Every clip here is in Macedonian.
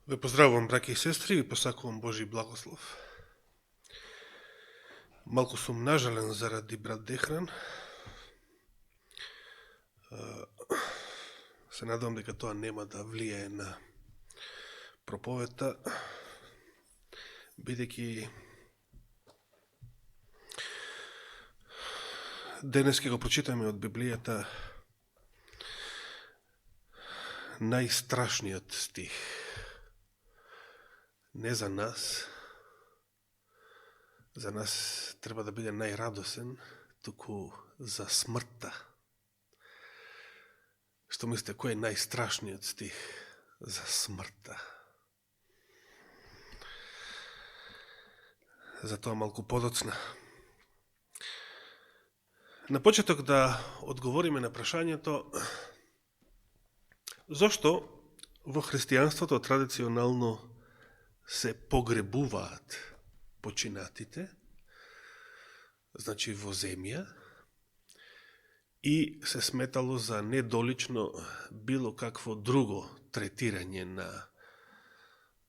Ве поздравувам, браќа и сестри, и посакувам Божи благослов. Малку сум нажален заради брат Дехран. Се надевам дека тоа нема да влијае на проповедта, бидејќи денес ќе го прочитаме од Библијата најстрашниот стих. Не за нас треба да биде најрадосен, туку за смртта. Што мислите, кој е најстрашниот стих за смртта? За тоа малку подоцна. На почеток да одговориме на прашањето зошто во христијанството традиционално се погребуваат починатите, значи во земја, и се сметало за недолично било какво друго третирање на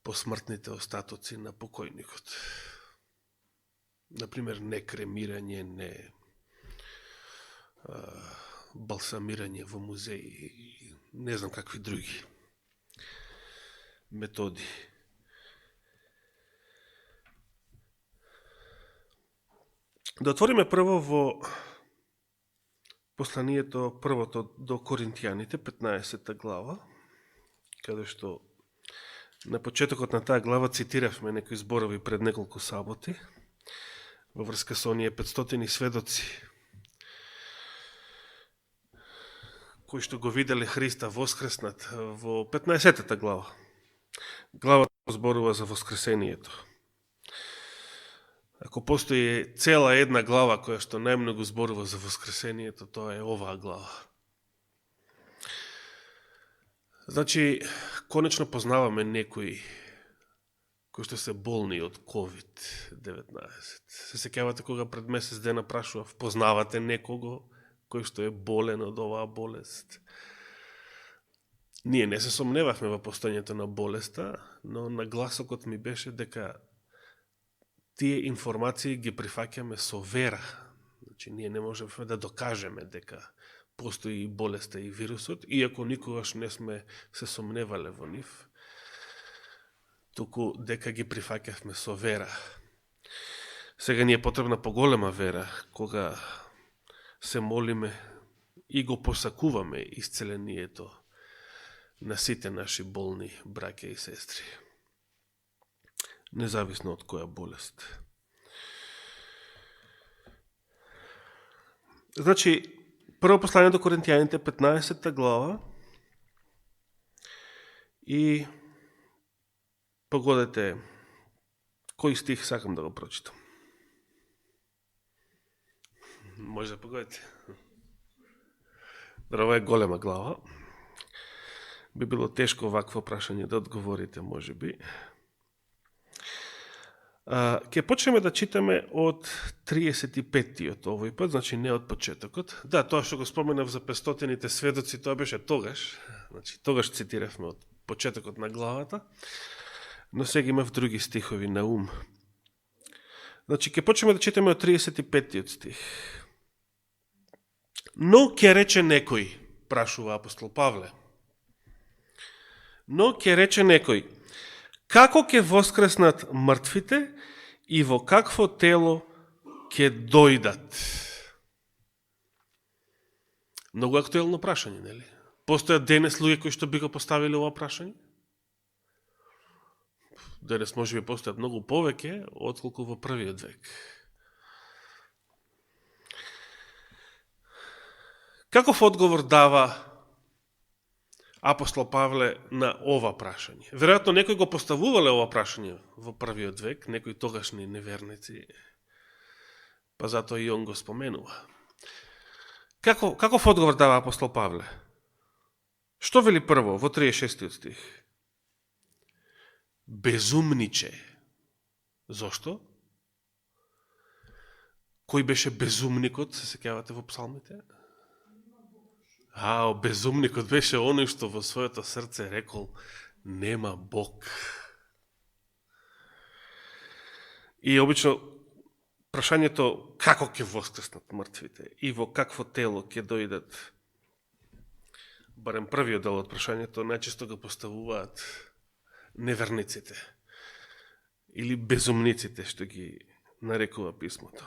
посмртните остатоци на покојникот. Например, не кремирање, не балсамирање во музеи, не знам какви други методи. Да отвориме прво во посланието првото до Коринтијаните, 15 глава, каде што на почетокот на таа глава цитиравме некои зборови пред неколку саботи во врска со оние 500 сведоци кои што го виделе Христа воскреснат во 15 глава. Главата зборува за воскресението. Ако постои цела една глава која што најмногу зборува за воскресението, тоа е оваа глава. Значи, конечно познаваме некои кои што се болни од COVID-19. Се сеќавате кога пред месец дена прашував, познавате некого кој што е болен од оваа болест? Ние не се сомневавме во постојањето на болеста, но нагласокот ми беше дека тие информации ги прифаќаме со вера. Значи, ние не можеме да докажеме дека постои и болеста и вирусот, иако никогаш не сме се сомневале во нив, туку дека ги прифаќавме со вера. Сега ни е потребна поголема вера, кога се молиме и го посакуваме исцелението на сите наши болни браќа и сестри, независно од која болест. Значи, прво послание до Коринтијаните, 15 глава, и погодете кој стих сакам да го прочитам. Може да погодите. Ова е голема глава. Би било тешко вакво прашање да одговорите, може би. Ке почнеме да читаме од 35-тиот овој пат, значи не од почетокот. Да, тоа што го споменав за 500-ните сведоци, тоа беше тогаш. Значи, тогаш цитиравме од почетокот на главата, но сега имав други стихови на ум. Значи, ке почнеме да читаме од 35-тиот стих. Но ке рече некој, прашува апостол Павле, но ке рече некој, како ќе воскреснат мртвите и во какво тело ќе дојдат? Многу актуелно прашање, нели? Постојат денес луѓе кои што би го поставили ова прашање? Денес може би постојат многу повеќе отколку во првиот век. Каков одговор дава апостол Павле на ова прашање? Веројатно некој го поставувале ова прашање во првиот век, некои тогашни неверници, па затоа и он го споменува. Каков одговор дава апостол Павле? Што вели прво во 36 стих? Безумниче. Зошто? Кој беше безумникот, се сеќавате во псалмите? Безумникот беше оној што во своето срце рекол, нема Бог. И обично прашањето како ќе воскреснат мртвите и во какво тело ќе дојдат, барем првиот дел од прашањето, најчесто го поставуваат неверниците или безумниците, што ги нарекува писмото.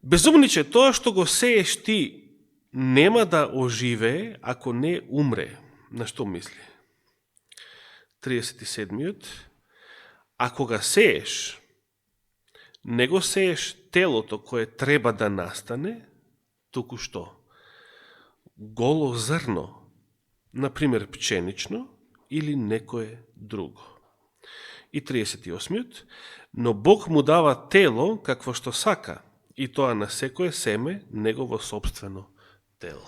Безумниче, тоа што го сееш ти нема да оживее ако не умре. На што мисли? 37-миот. Ако го сееш, не го сееш телото кое треба да настане, туку што? Голо зрно, например пченично или некое друго. И 38-миот. Но Бог му дава тело какво што сака, и тоа на секое семе негово собствено тело.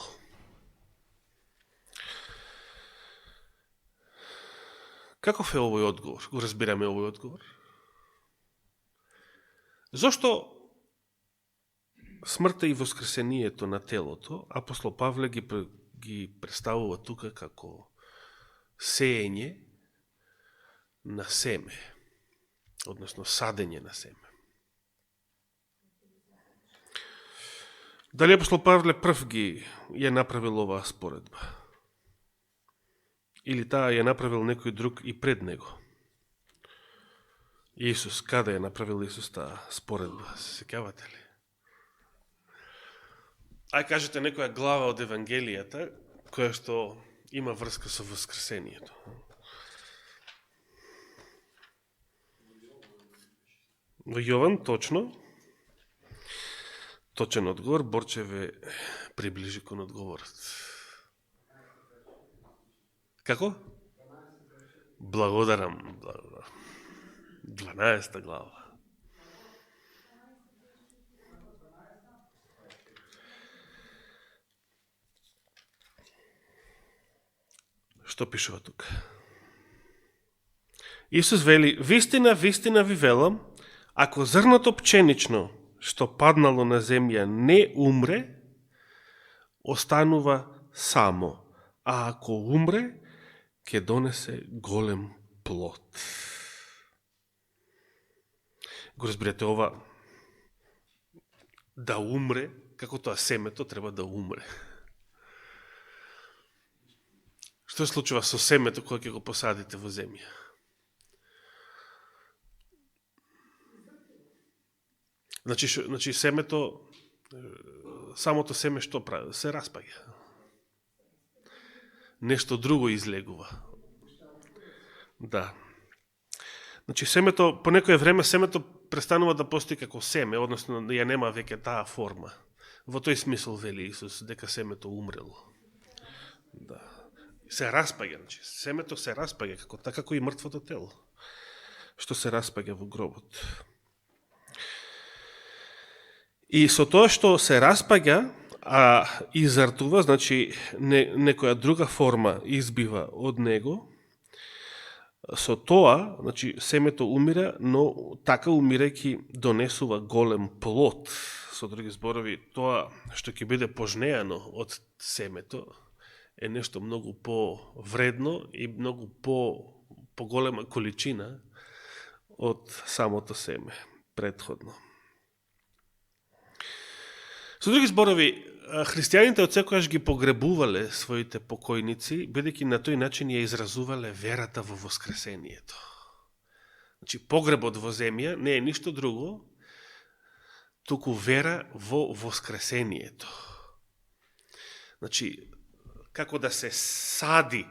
Каков е овој одговор? Го разбираме овој одговор? Зошто смртта и воскресението на телото апостол Павле ги представува тука како сеење на семе, односно садење на семе? Дали апостол Павле прв ја направил оваа споредба? Или таа ја направил некој друг и пред него? Исус, каде ја направил Исус таа споредба? Се сеќавате ли? Ај кажете некоја глава од Евангелијата која што има врска со воскресението. Во Јован, точно. Точен одговор, Борче ве приближи кон одговорот. Како? Благодарам. 12 глава. Што пишува тука? Исус вели, вистина, вистина ви велам, ако зрното пченично што паднало на земја не умре, останува само, а ако умре, ќе донесе голем плод. Го разбирате ова, да умре, како тоа семето треба да умре. Што се случува со семето кога ќе го посадите во земја? Значи семето, самото семе што прави? Се распаѓа. Нешто друго излегува. Да. Значи семето, по некое време семето престанува да постои како семе, односно ја нема веќе таа форма. Во тој смисол вели Исус дека семето умрело. Да. Се распаѓа, значи семето се распаѓа како и мртвото тело, што се распаѓа во гробот. И со тоа што се распаѓа, а изартува, значи некоја друга форма избива од него, со тоа, значи семето умира, но така умирајќи донесува голем плод. Со други зборови, тоа што ќе биде пожнеано од семето е нешто многу по-вредно и многу по-голема количина од самото семе предходно. Со други зборови, христијаните од секојаш ги погребувале своите покојници, бидејќи на тој начин ја изразувале верата во воскресението. Значи, погребот во земја не е ништо друго, туку вера во воскресението. Значи, како да се сади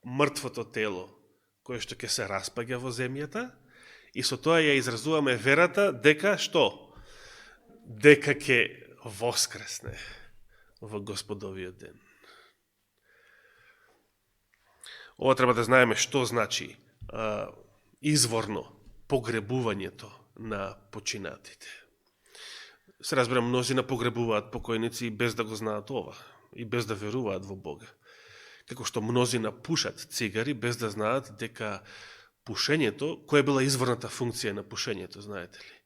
мртвото тело, кое што ќе се распаѓа во земјата, и со тоа ја изразуваме верата дека што? Дека ќе воскресне во Господовиот ден. Ова треба да знаеме што значи изворно погребувањето на починатите. Се разбира, мнозина погребуваат покојници без да го знаат ова и без да веруваат во Бога. Како што мнозина пушат цигари без да знаат дека пушењето, која била изворната функција на пушењето, знаете ли?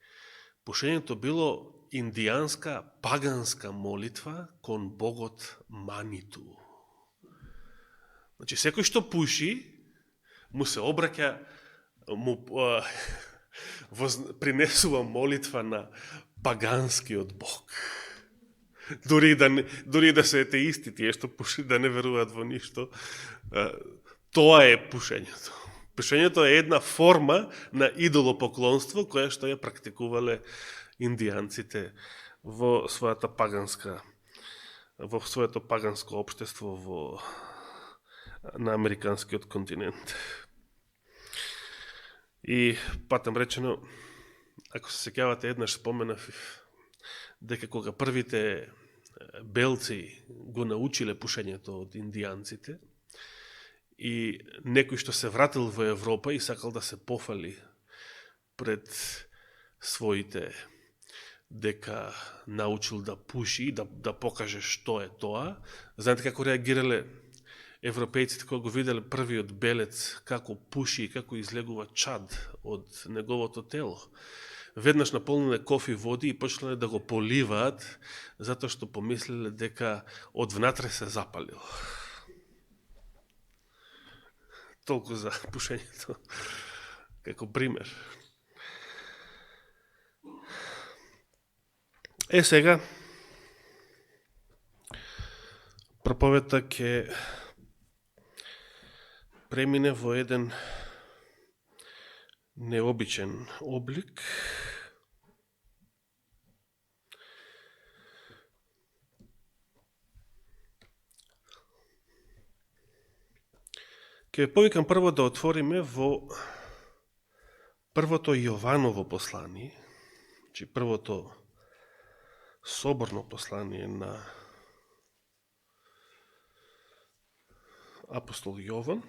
Пушењето било индијанска, паганска молитва кон богот Маниту. Значи, секој што пуши, му се обраќа, принесува молитва на паганскиот Бог. Дори да се атеисти, тие што пуши, да не веруваат во ништо, тоа е пушењето. Пушењето е една форма на идолопоклонство која што ја практикувале индијанците во своето паганско општество на американскиот континент. И патем речено, ако се сеќавате, еднаш споменав дека кога првите белци го научиле пушењето од индијанците и некој што се вратил во Европа и сакал да се пофали пред своите дека научил да пуши, да покаже што е тоа. Знаете како реагирале европејците кога го виделе првиот белец како пуши и како излегува чад од неговото тело? Веднаш наполниле кофи води и почнале да го поливаат, затоа што помислиле дека од внатре се запалил. Толку за пушењето, како пример. Сега, проповедта ќе премине во еден необичен облик. Ке ве повикам прво да отвориме во првото Јованово послание, значи првото соборно послание на апостол Јован.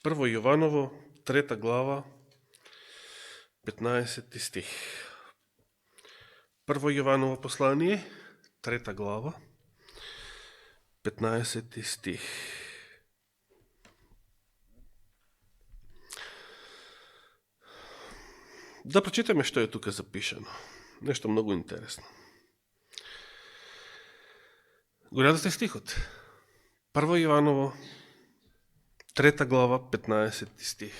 Прво Јованово, 3 глава, 15 стих. Прво Јованово послание, 3 глава, 15 стих. Да прочитаме што е тука запишано. Нешто многу интересно. Го гледате стихот. Прво Јованово, 3 глава, 15 стих.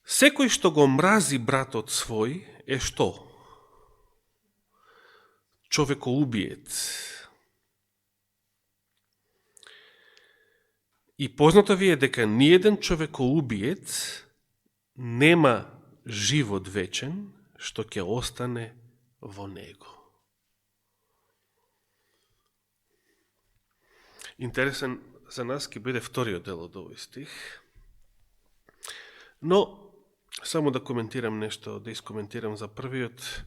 Секој што го мрази братот свој е што? Човекоубиец. И познато ви е дека ниеден човекоубиец нема живот вечен што ќе остане во него. Интересен за нас ќе биде вториот дел од овој стих. Но, само да коментирам нешто, да искоментирам за првиот.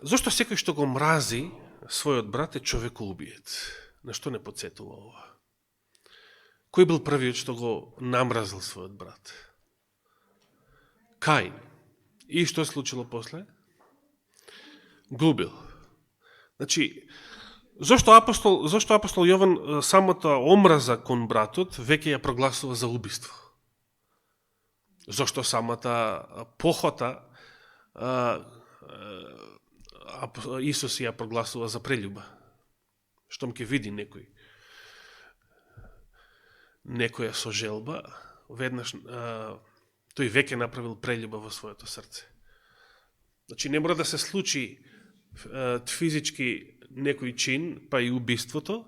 Зошто секој што го мрази својот брат е човекоубиец? На што не подсетува ова? Кој бил првиот што го намразил својот брат? Каин. И што се случило после? Губил. Значи, зошто апостол Јован самата омраза кон братот веќе ја прогласува за убиство? Зошто самата похота Исус ја прогласува за прелюба? Штом ќе види некоја со желба, веднаш тој веќе направил прелюба во своето срце. Значи, не мора да се случи физички некој чин, па и убиството,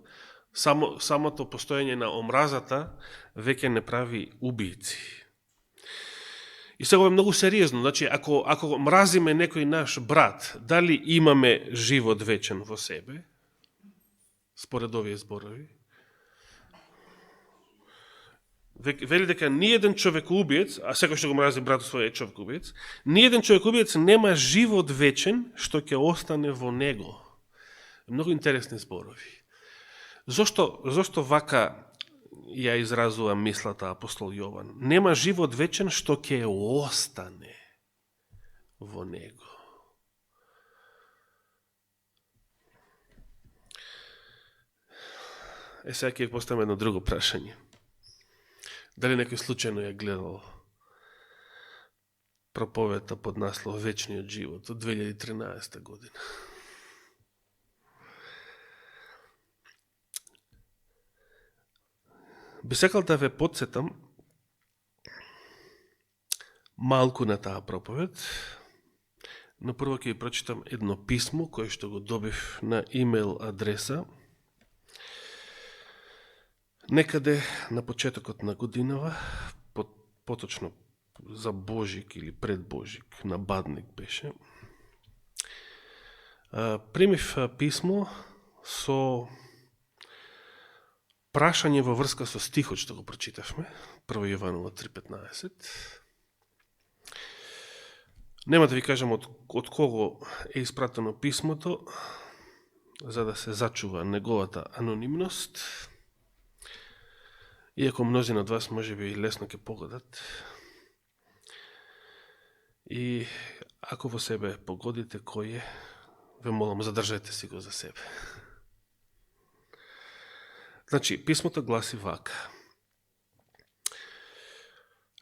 самото постоење на омразата веќе не прави убийци. И сега е многу сериозно. Значи, ако мразиме некој наш брат, дали имаме живот вечен во себе, според овие зборови? Вели дека ниеден човекоубиец, а секој што го мрази братот свој е човекоубиец, ниеден човекоубиец нема живот вечен што ќе остане во него. Многу интересни зборови. Зошто вака ја изразува мислата апостол Јован? Нема живот вечен што ќе остане во него. Сега ќе поставам едно друго прашање. Дали некој случајно ја гледал проповета под наслов Вечниот живот од 2013 година. Би сакал да ве подсетам малку на таа проповед, но прво ќе ви прочитам едно писмо кое што го добив на имейл адреса некаде на почетокот на годинава, поточно за Божик или пред Божик, на Бадник беше. Примив писмо со прашање во врска со стихот што го прочитавме, 1 Јованова 3:15. Нема да ви кажам од кого е испратено писмото, за да се зачува неговата анонимност, иако мнозина од вас може би лесно ќе погодат. И ако во себе погодите кој е, ве молам, задржете си го за себе. Значи, писмото гласи вака.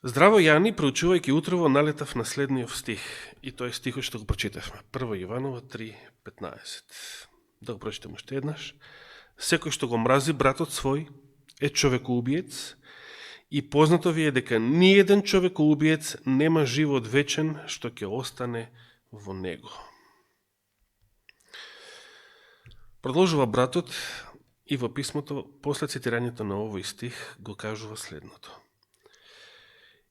Здраво, Јани, проучувајќи утрово, налетав на следниот стих. И тој стихот што го прочитавме. 1 Јованова 3:15. Да го прочитам уште еднаш. Секој што го мрази братот свој е човекоубиец и познато ви е дека ниеден човекоубиец нема живот вечен што ќе остане во него. Продолжува братот и во писмото, после цитирањето на овој стих, го кажува следното.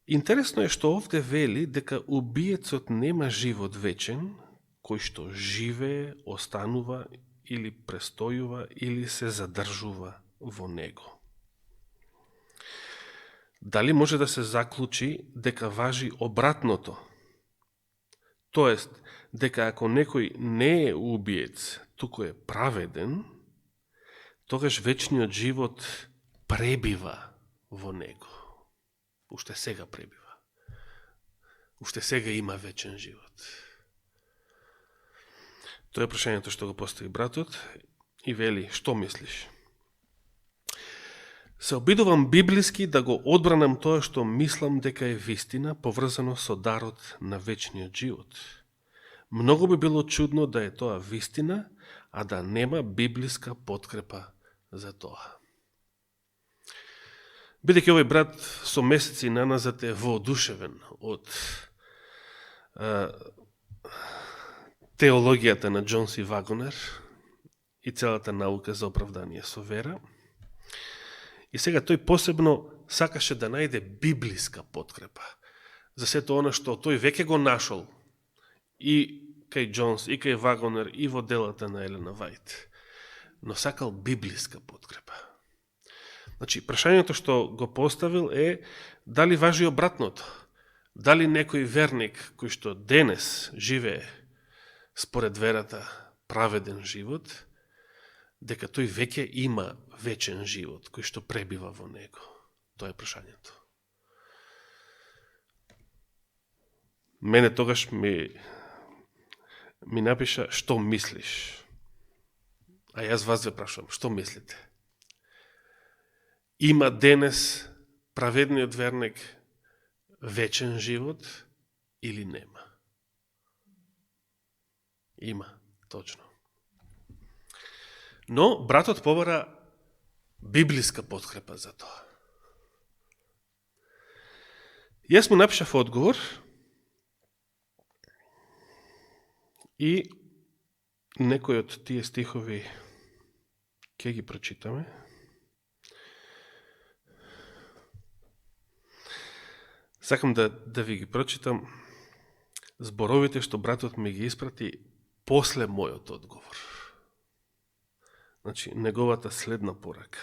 Интересно е што овде вели дека убиецот нема живот вечен, кој што живее, останува или престојува или се задржува во него. Дали може да се заклучи дека важи обратното? Тоест, дека ако некој не е убиец, туку е праведен, тогаш вечниот живот пребива во него. Уште сега пребива. Уште сега има вечен живот. Тоа е прашањето што го постави братот и вели, што мислиш? Се обидувам библиски да го одбранам тоа што мислам дека е вистина, поврзано со дарот на вечниот живот. Многу би било чудно да е тоа вистина, а да нема библиска подкрепа за тоа. Бидејќи овој брат со месеци наназад е воодушевен од теологијата на Джон Си Вагонер и целата наука за оправдание со вера, и сега тој посебно сакаше да најде библиска подкрепа за сето она што тој веќе го нашол и кај Джонс, и кај Вагонер, и во делата на Елена Вајт. Но сакал библиска подкрепа. Значи, прашањето што го поставил е дали важи обратното. Дали некој верник кој што денес живее според верата праведен живот, дека тој веќе има вечен живот кој што пребива во него. Тоа е прашањето. Мене тогаш ми напиша што мислиш. А јас вас ве прашувам, што мислите? Има денес праведниот верник вечен живот или нема? Има, точно. Но братот побара библиска подкрепа за тоа. Јас му напишав одговор и некои од тие стихови ќе ги прочитаме. Сакам да ви ги прочитам зборовите што братот ми ги испрати после мојот одговор. Значи, неговата следна порака.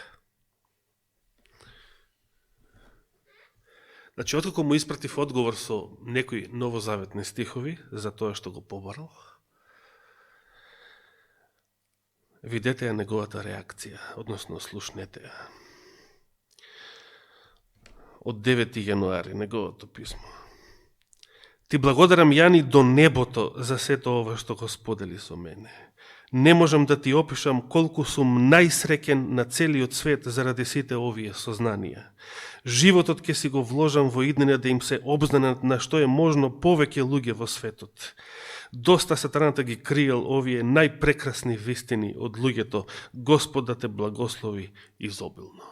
Значи, откако му испратив одговор со некои новозаветни стихови за тоа што го побарал, видете ја неговата реакција, односно слушнете ја. Од 9 јануари, неговото писмо. Ти благодарам, Јани, до небото за сето ова што го сподели со мене. Не можам да ти опишам колку сум најсреќен на целиот свет заради сите овие сознанија. Животот ќе си го вложам во иднина да им се обзнанат на што е можно повеќе луѓе во светот. Доста сатаната ги криел овие најпрекрасни вистини од луѓето. Господ да те благослови изобилно.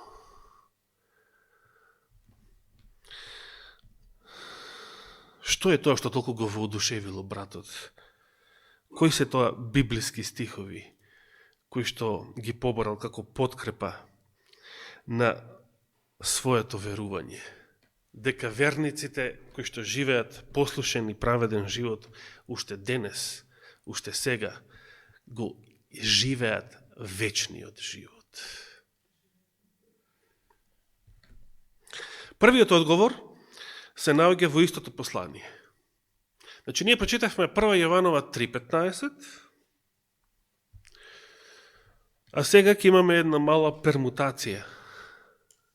Што е тоа што толку го воодушевило братот? Кои се тоа библиски стихови кои што ги поборал како подкрепа на своето верување? Дека верниците кои што живеат послушен и праведен живот уште денес, уште сега го живеат вечниот живот. Првиот одговор се наоѓа во истото послание. Значи, ние прочитавме 1 Јованова 3:15, а сега ќе имаме една мала пермутација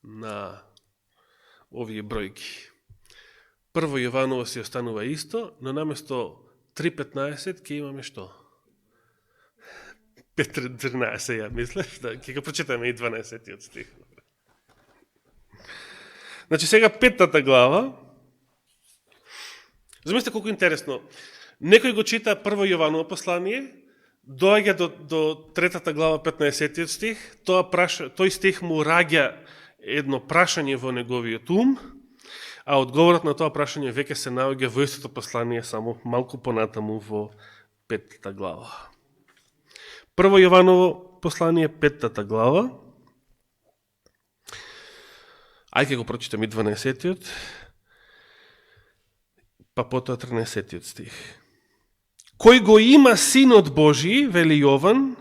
на овие бројки. 1 Јованова си останува исто, но наместо 3:15 ќе имаме што? 5:13, ја мислев, да, ќе го прочитаме и 12 стих. Значи, сега 5-та глава. Замислете колку интересно. Некој го чита 1 Јованово послание, доаѓа до 3-та глава 15 стих, тој стих му раѓа едно прашање во неговиот ум, а одговорот на тоа прашање веќе се наоѓа во истото послание, само малку понатаму во 5-та глава. 1 Јованово послание, 5-та глава. Ајде го прочитам и 12-тиот, па потоа 13-тиот стих. Кој го има Синот Божи, вели Јован,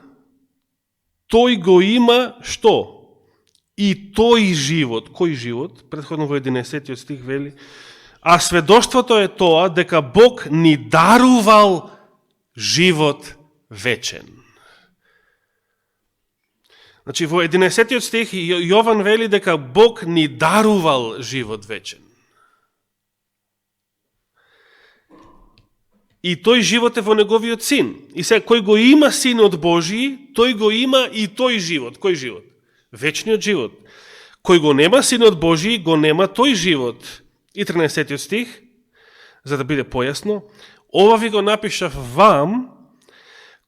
тој го има што? И тој живот. Кој живот? Предходно во 11-тиот стих вели. А сведоштвото е тоа дека Бог ни дарувал живот вечен. Значи, во 11-тиот стих Јован вели дека Бог ни дарувал живот вечен. И тој живот е во неговиот син. И сега, кој го има Синот Божи, тој го има и тој живот. Кој живот? Вечниот живот. Кој го нема Синот Божи, го нема тој живот. И 13-тиот стих, за да биде појасно, ова ви го напишав вам,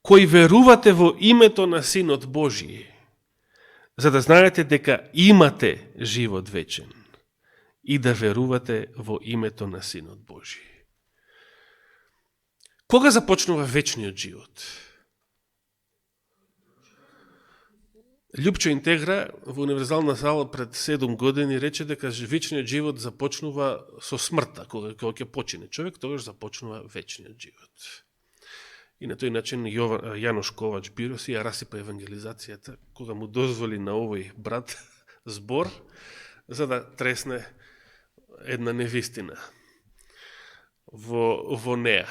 кои верувате во името на Синот Божи, за да знаете дека имате живот вечен и да верувате во името на Синот Божи. Кога започнува вечниот живот? Љупчо Интегра во универзална зала пред 7 години рече дека вечниот живот започнува со смртта, кога ќе почине човек, тогаш започнува вечниот живот. И на тој начин Јанош Ковач Бироси ја расипа евангелизацијата, кога му дозволи на овој брат збор, за да тресне една невистина во неа.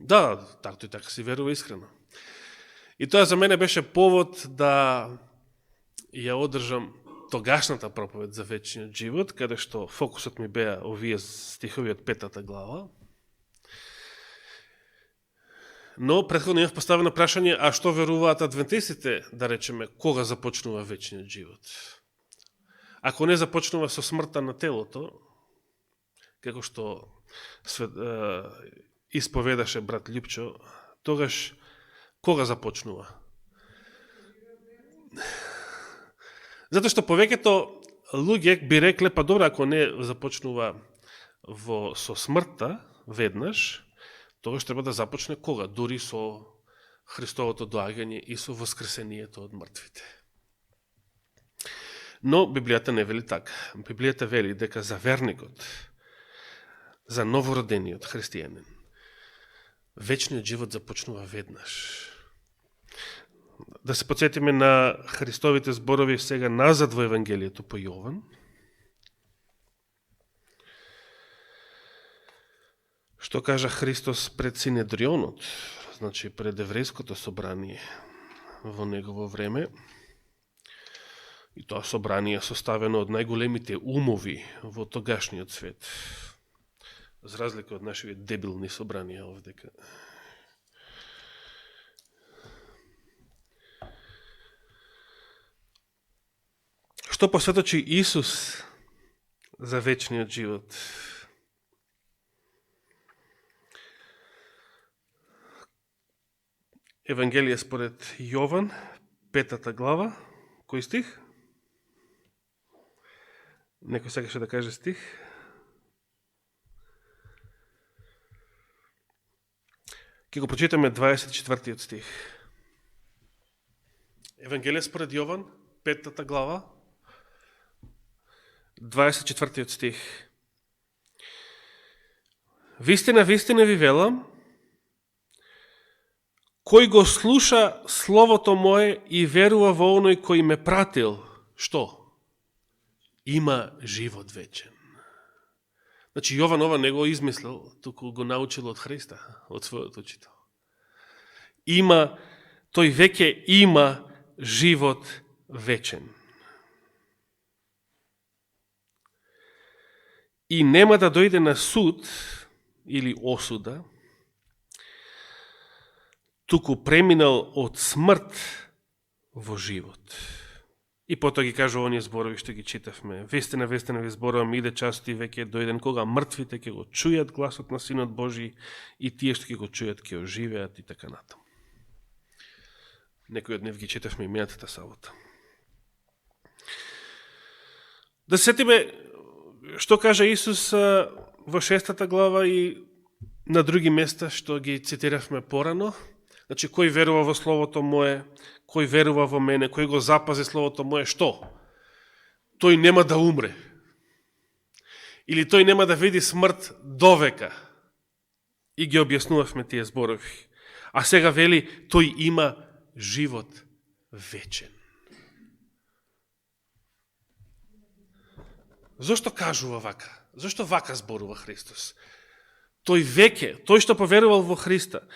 Да, тој така си верува искрено. И тоа за мене беше повод да ја одржам тогашната проповед за вечниот живот, каде што фокусот ми беа овие стихови од 5-та глава. Но претходно имав поставено прашање, а што веруваат адвентистите, да речеме, кога започнува вечниот живот? Ако не започнува со смртта на телото, како што исповедаше брат Љупчо, тогаш кога започнува? Затоа што повеќето луѓе би рекле, па добро, ако не започнува со смртта веднаш, тогаш треба да започне кога? Дури со Христовото доаѓање и со воскресението од мртвите. Но Библијата не вели така. Библијата вели дека за верникот, за новородениот христијанин, вечниот живот започнува веднаш. Да се подсетиме на Христовите зборови сега назад во Евангелието по Јован. Што кажа Христос пред Синедрионот, значи пред еврејското собрание во негово време. И тоа собрание составено од најголемите умови во тогашниот свет. за разлика од нашите дебилни собранија овдека. Што посветочи Исус за вечниот живот? Евангелие според Јован, 5 глава. Кој стих? Некој сакаше да каже стих? Ке го прочитаме 24 стих. Евангелие според Јован, 5 глава, 24 стих. Вистина ви велам, кој го слуша словото мое и верува во оној кој ме пратил, што? Има живот вечен. Значи, Јован ова не го измислил, туку го научил од Христа, од својот учител. Тој веќе има живот вечен. И нема да дојде на суд или осуда, туку преминал од смрт во живот. И потоа ги кажува оние зборови што ги читавме. Вистина ви зборувам, иде часот и веќе дојден кога мртвите ќе го чујат гласот на Синот Божи и тие што ќе го чујат ќе оживеат и така натаму. Некој од нив ги читавме и минатата сабота. Да сетиме што кажа Исус во 6 глава и на други места што ги цитиравме порано. Значи, кој верува во Словото Мое, кој верува во мене, кој го запази Словото Мое, што? Тој нема да умре. Или тој нема да види смрт довека. И ги објаснувавме тие зборови. А сега вели, тој има живот вечен. Зошто кажува вака? Зошто вака зборува Христос? Тој што поверувал во Христа,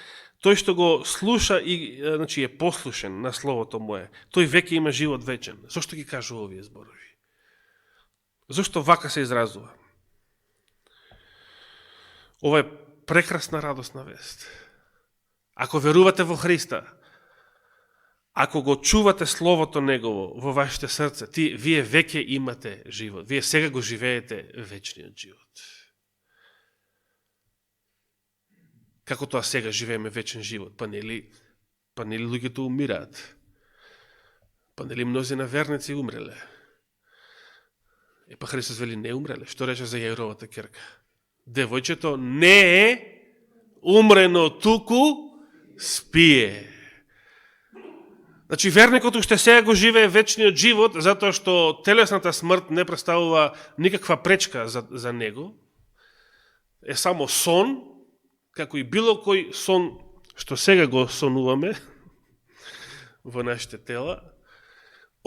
тој што го слуша и значи е послушен на Словото Мое, тој веќе има живот вечен. Зошто ги кажува овие зборови? Зошто вака се изразува? Ова е прекрасна радосна вест. Ако верувате во Христа, ако го чувате Словото Негово во вашите срце, вие веќе имате живот. Вие сега го живеете вечниот живот. Како тоа сега живееме вечен живот? Па нели луѓето умираат? Па нели мнозина верници умреле? Па Христос вели не умреле. Што рече за Јаировата ќерка? Девојчето не е умрено, туку спие. Значи, верникот уште сега го живее вечниот живот, затоа што телесната смрт не представува никаква пречка за него. Е само сон, како и било кој сон што сега го сонуваме во нашите тела,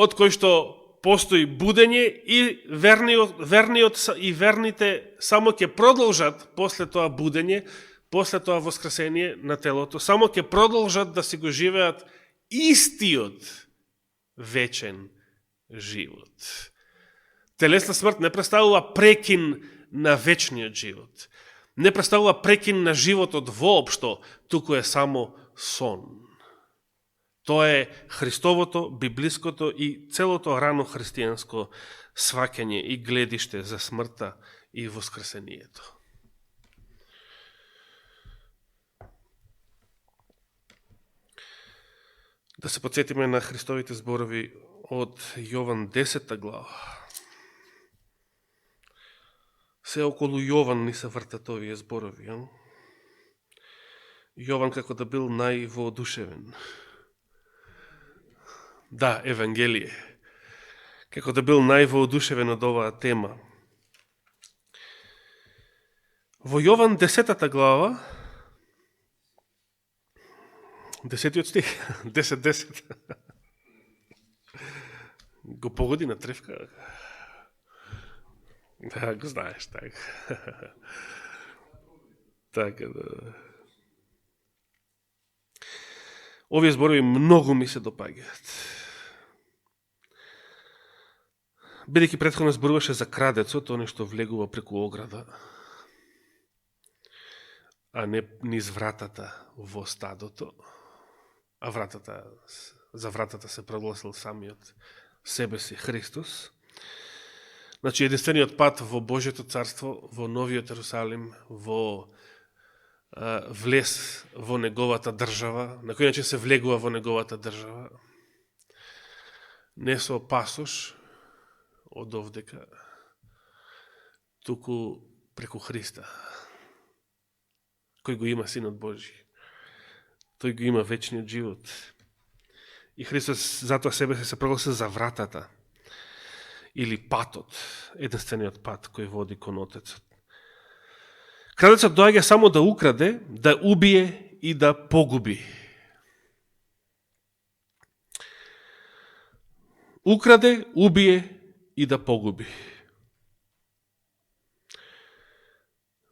од кој што постои будење и верниот и верните само ќе продолжат после тоа будење, после тоа воскресение на телото, само ќе продолжат да си го живеат истиот вечен живот. Телесна смрт не представува прекин на вечниот живот. Не представува прекин на животот воопшто, туку е само сон. Тоа е Христовото, библиското и целото рано христијанско сваќање и гледиште за смртта и воскресението. Да се подсетиме на Христовите зборови од Јован 10 глава. Се околу Јован ни се вртат овие зборови. Јован како да бил највоодушевен. Да, Евангелие. Како да бил највоодушевен од оваа тема. Во Јован 10 глава, 10 стих, 10. Го погоди на тревка. Да, го знаеш, така. Така да. Овие зборови многу ми се допаѓаат. Бидејќи претходно зборуваше за крадецот, оној што влегува преку ограда. а не низ вратата во стадото, а за вратата се прогласил самиот себе си Христос. Значи, единствениот пат во Божјето царство, во Новиот Ерусалим, во влез во неговата држава, на кој начин се влегува во неговата држава, не со пасош од овдека, туку преку Христа, кој го има Синот Божи. Тој го има вечниот живот. И Христос затоа себе се прогласи за вратата, или патот, единствениот пат кој води кон Отецот. Крадецот доаѓа само да украде, да убие и да погуби. Украде, убие и да погуби.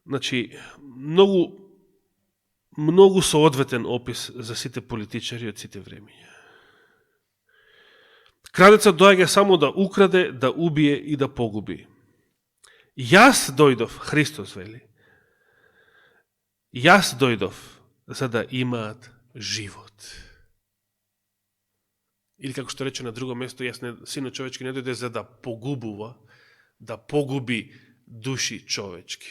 Значи, многу соодветен опис за сите политичари од сите времиња. Крадецот доаѓа само да украде, да убие и да погуби. Јас дојдов, Христос вели, јас дојдов за да имаат живот. Или како што рече на друго место, Синот човечки не дојде за да погубува, да погуби души човечки.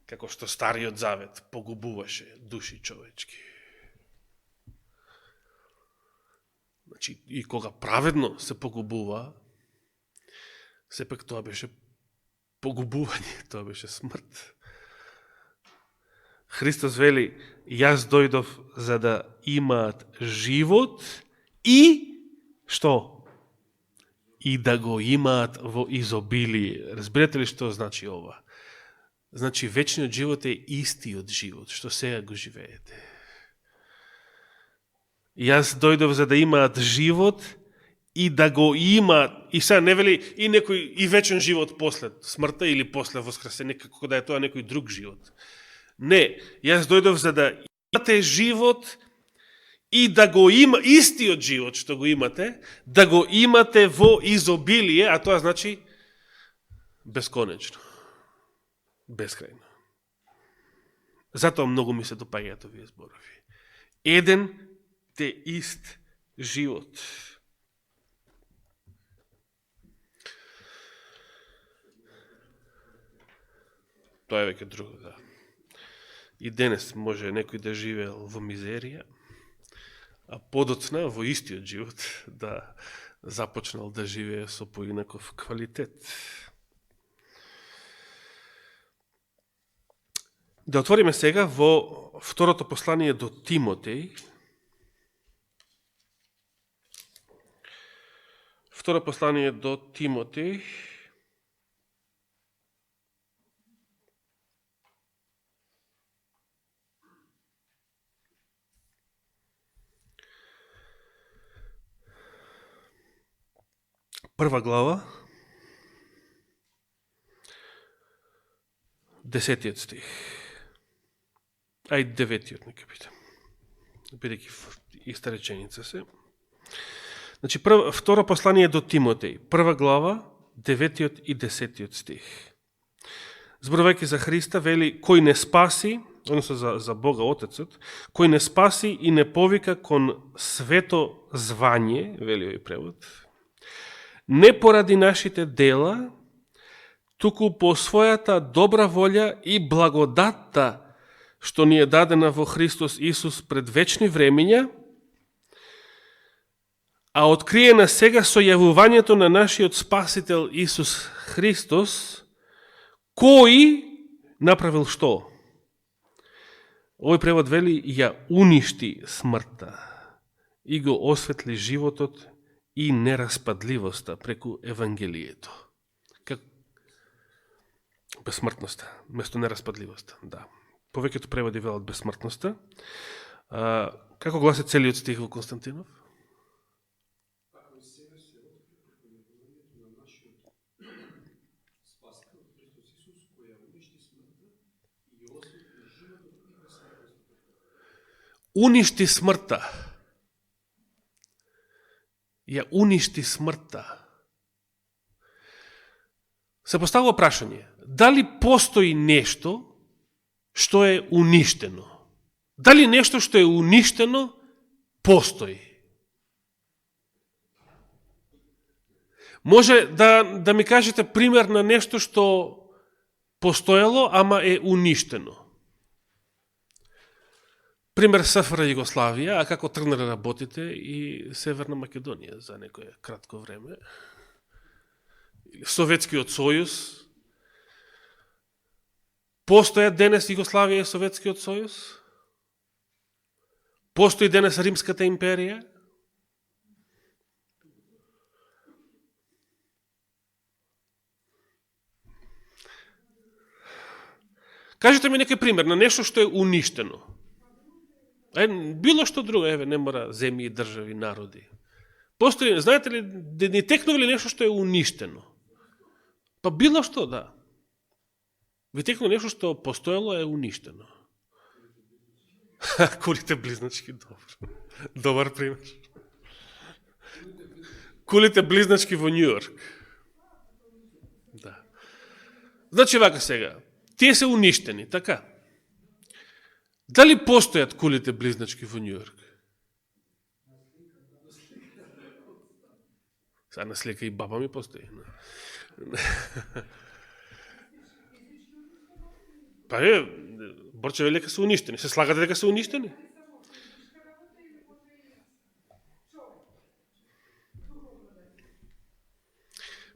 Како што Стариот Завет погубуваше души човечки. Значи, и кога праведно се погубува, сепак тоа беше погубување, тоа беше смрт. Христос вели, јас дојдов за да имаат живот и што? И да го имаат во изобилие. Разбирате ли што значи ова? Значи, вечниот живот е истиот живот, што сега го живеете. Јас дојдов за да имаат живот и да го имаат, и сега не вели и некој и вечен живот после смртта или после воскресение, како да е тоа некој друг живот. Не, јас дојдов за да имате живот и да го има истиот живот што го имате, да го имате во изобилие, а тоа значи бесконечно, бескрајно. Затоа многу ми се допаѓаат овие зборови. Еден те ист живот. Тоа е веќе друго, да. И денес може некој да живеел во мизерија, а подоцна во истиот живот да започнал да живее со поинаков квалитет. Да отвориме сега во второто послание до Тимотеј. Второ послание до Тимотеј. Прва глава, 10 стих. Ај 9 нека питам. Бидејќи иста реченица се. Значи, второ послание до Тимотеј, прва глава, 9 и 10 стих. Зборувајќи за Христа, вели, кој не спаси, односно за Бога Отецот, кој не спаси и не повика кон свето звање, вели овој превод, не поради нашите дела, туку по својата добра волја и благодатта што ни е дадена во Христос Исус пред вечни времиња, а откриена сега со јавувањето на нашиот Спасител Исус Христос, кој направил што? Овој превод вели, ја уништи смртта и го осветли животот и нераспадливоста преку Евангелието. Безсмртноста, место нераспадливоста, да. Повеќето преводи велат безсмртноста. Како гласи целиот стих во Константинов? Уништи смртта. Ја уништи смртта. се поставува прашање, дали постои нешто што е уништено? Дали нешто што е уништено постои? Може да ми кажете пример на нешто што постоело, ама е уништено. Пример СФР Југославија, а како тргнале работите и Северна Македонија за некое кратко време. Советскиот сојуз. Постојат денес Југославија и Советскиот сојуз? Постои денес Римската империја? Кажете ми некој пример на нешто што е уништено. Било што друго, не мора земји, држави, народи. Постои, знаете ли, да ни текнува ли нешто што е уништено? Па било што, да. Ви текнува нешто што постоело е уништено. Кулите близначки, добро. Добар пример. Кулите близначки во Њујорк. Да. Значи вака сега, тие се уништени, така? Дали постојат кулите близначки во Њујорк? Сега на слика и баба ми постои. Па Борче вели дека се уништени. Се слагате дека се уништени?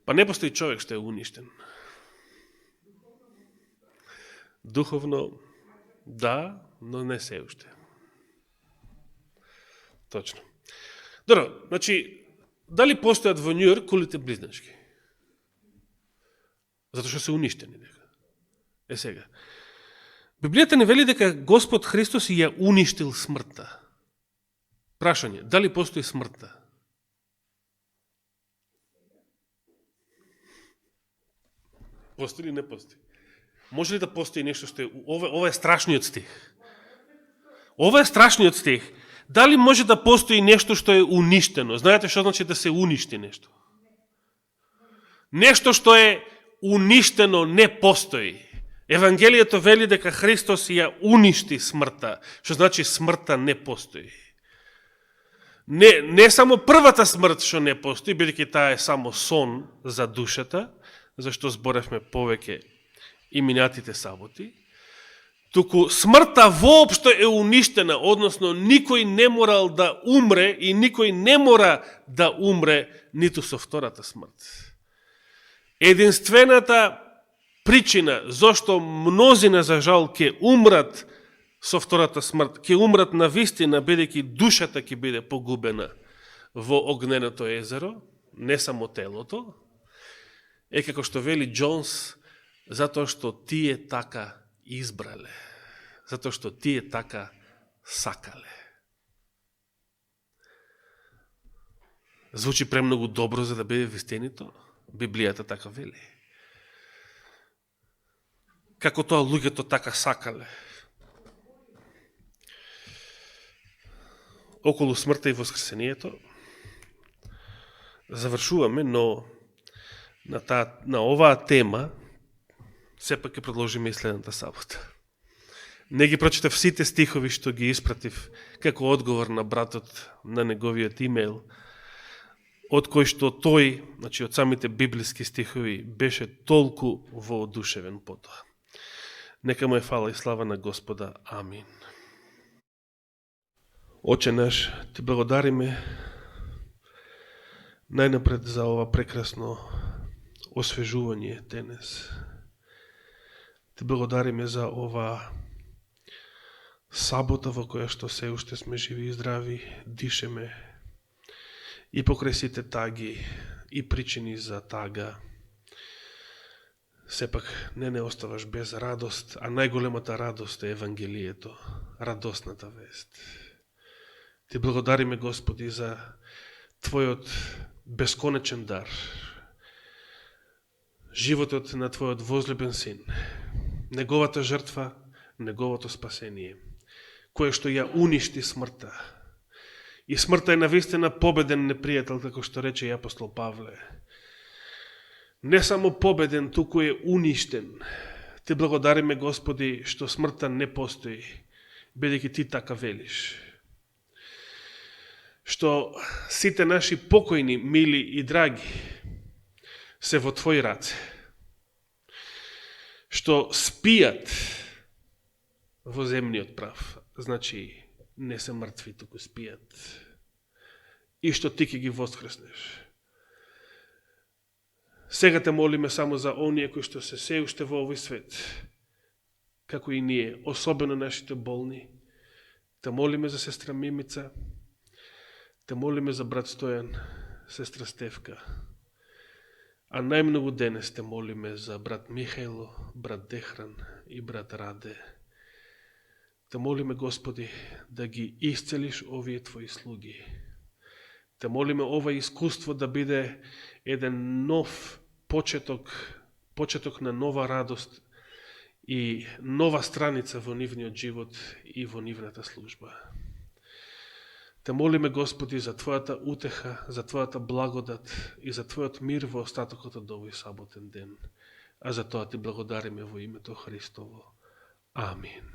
Па не постои човек што е уништен. Духовно, да, но не се уште. Точно. Добро, значи, дали постојат во Њујорк кулите близначки? Затоа што се уништени дека. Сега. Библијата не вели дека Господ Христос ја уништил смртта. Прашање, дали постои смртта? Постои или не постои? Може ли да постои нешто што е... Ова е страшниот стих. Ова е страшниот стих. Дали може да постои нешто што е уништено? Знаете што значи да се уништи нешто? Нешто што е уништено не постои. Евангелието вели дека Христос ја уништи смртта, што значи смртта не постои. Не само првата смрт што не постои, бидејќи таа е само сон за душата, зашто зборевме повеќе и минатите саботи, туку смртта воопшто е уништена, односно никој не морал да умре и никој не мора да умре ниту со втората смрт. Единствената причина зашто мнозина за жал ќе умрат со втората смрт, ќе умрат на вистина, бидејќи душата ќе биде погубена во огненото езеро, не само телото, е како што вели Джонс, затоа што тие така избрале, затоа што тие така сакале. Звучи премногу добро за да биде вистинито? Библијата така вели. Како тоа луѓето така сакале. Околу смртта и воскресението завршуваме, но на оваа тема сепак ќе продолжиме и следната сабота. Не ги прочитав сите стихови што ги испратив како одговор на братот на неговиот имейл, од кој што тој, значи од самите библиски стихови, беше толку воодушевен по тоа. Нека му е фала и слава на Господа. Амин. Оче наш, ти благодариме најнапред за ова прекрасно освежување денес. Ти благодариме за ова сабота во која што се уште сме живи и здрави, дишеме и покрај сите таги и причини за тага. Сепак не оставаш без радост, а најголемата радост е Евангелието, радосната вест. Ти благодариме, Господи, за Твојот бесконечен дар, животот на Твојот возлюбен син, неговата жртва, неговото спасение, кое што ја уништи смртта. И смртта е навистина победен непријател, како што рече и апостол Павле. не само победен, туку е уништен. Ти благодариме, Господи, што смртта не постои, бидејќи Ти така велиш. Што сите наши покојни, мили и драги се во Твои раце. Што спијат во земниот прав, значи не се мртви, туку спијат. И што Ти ќе ги воскреснеш. Сега те молиме само за оние кои што се уште во овој свет, како и ние, особено нашите болни. Те молиме за сестра Мимица, те молиме за брат Стојан, сестра Стевка, а најмногу денес те молиме за брат Михајло, брат Дехран и брат Раде. Те молиме, Господи, да ги исцелиш овие Твои слуги. Те молиме ова искуство да биде еден нов почеток на нова радост и нова страница во нивниот живот и во нивната служба. Те молиме, Господи, за Твојата утеха, за Твојата благодат и за Твојот мир во остатокот од овој саботен ден. А за тоа Ти благодариме во името Христово. Амин.